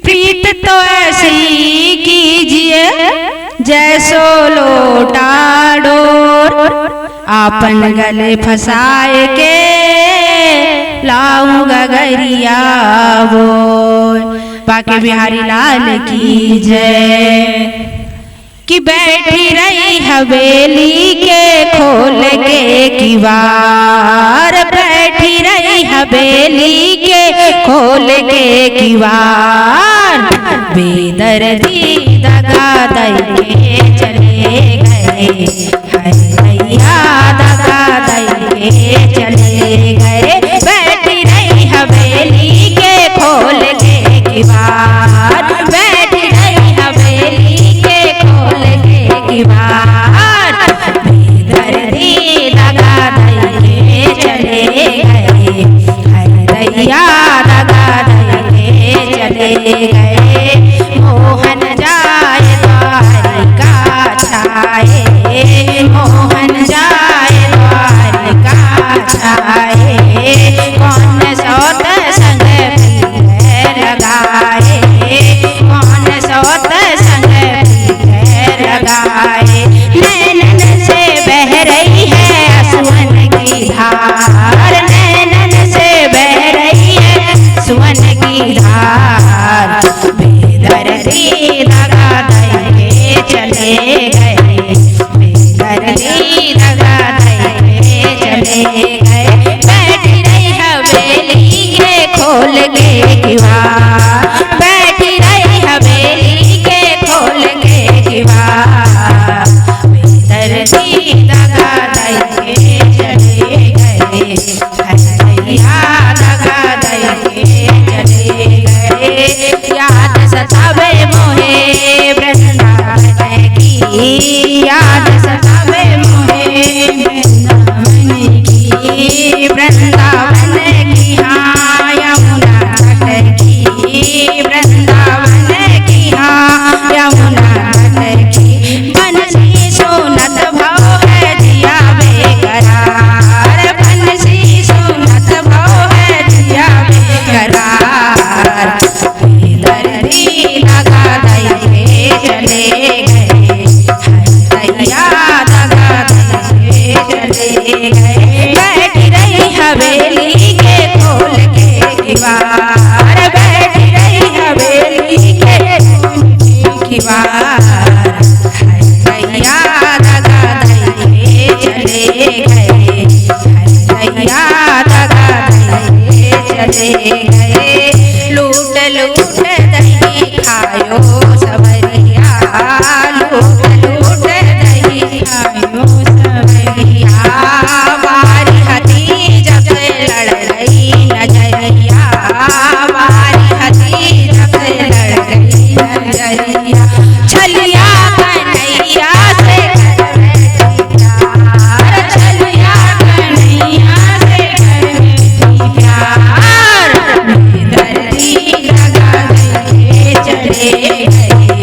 प्रीत तो ऐसी कीजिए जैसो लोटा डोर, आपन गले फंसाए के लाऊं गगरिया बोल। बाके बिहारी लाल की जय। कि बैठी रही हवेली के खोल के किवार, बैठी रही हवेली के खोल के किवार, बेदर्दी दगा दई के चले गए, हैया दगा दई के चले गए। बैठी रही हवेली के खोल के किवार, बैठी रही हवेली के खोल के किवार, बेदर्दी दगा दई के चले गए, हैया दगा दई के चले गए। मोहन जाए द्वारिका छाए, मोहन जाए द्वारिका छाए, कौन सौत संग पीर लगाए, कौन सौत संग पीर लगाए। नैनन से बह रही है असुवन की धार, नैनन से बह रही है सुवन की धार, बेदर्दी दगा दई के चले गए, बेदर्दी दगा दई के चले गए। बैठी रही हवेली के खोल के किवार, बैठी रही हवेली के खोल के किवार, बेदर्दी दगा दई के चले गए, हैया दगा दई के चले गए। याद सतावे मोहे वृंदावन की, याद सतावे मोहे वृंदावन की, वृंदावन की हाँ यमुना तट की, वृंदावन की हाँ यमुना तट की। बंसी सुनत भाव है जिया बेकरार, बंसी सुनत भाव है जिया बेकरार, बेदर्दी दगा दई के चले गए, हैया दगा दई के चले गए। बैठी रही हवेली के खोल के किवार, बैठी रही हवेली के खोल के किवार, हैया दगा दई के चले गए, हैया दगा दई के चले गए। लूट लूट दही खायो सबरिया, लूट लूट दही खायो सबरिया, वारी हती जब लड़ रही नजरिया, वारी हती जब लड़ रही नजरिया। छलिया कन्हैया से कर बैठी प्यार, छलिया कन्हैया से कर बैठी प्यार, बेदर्दी दगा दई के चले गए,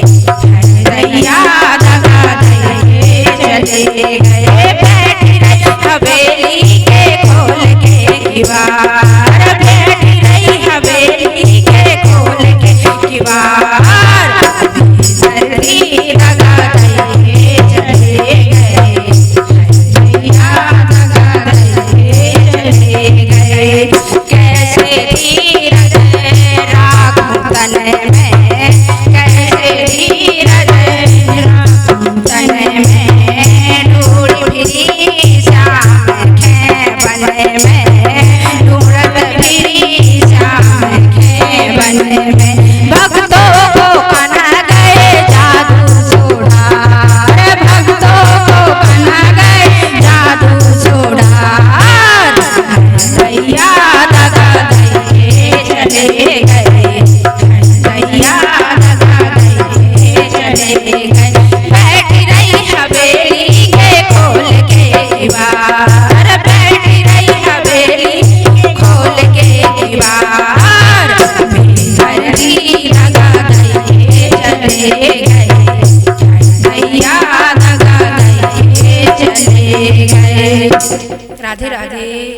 हैया दगा दई के चले गए। बैठी रही हवेली के खोल के किवार, बैठी रही हवेली के खोल के किवार, बेदर्दी दगा दई के चले गए, हैया दगा दई के चले गए। कैसे धीरज राखूं तन में, कैसे धीरज राखूं तन में, ढूंढ फिरी श्याम के बन में, ढूंढत फिरी श्याम के बन में। भक्तों को कना गए जादू छोड़ार, भक्तों को कना गए जादू छोड़ार, हैया दगा दई के चले गए, हैया दगा दई के चले गए। बैठी रही हवेली के खोल के किवार, बैठी रही हवेली के खोल के किवार, बेदर्दी दगा दई के चले गए, हैया दगा दई के चले गए। राधे राधे।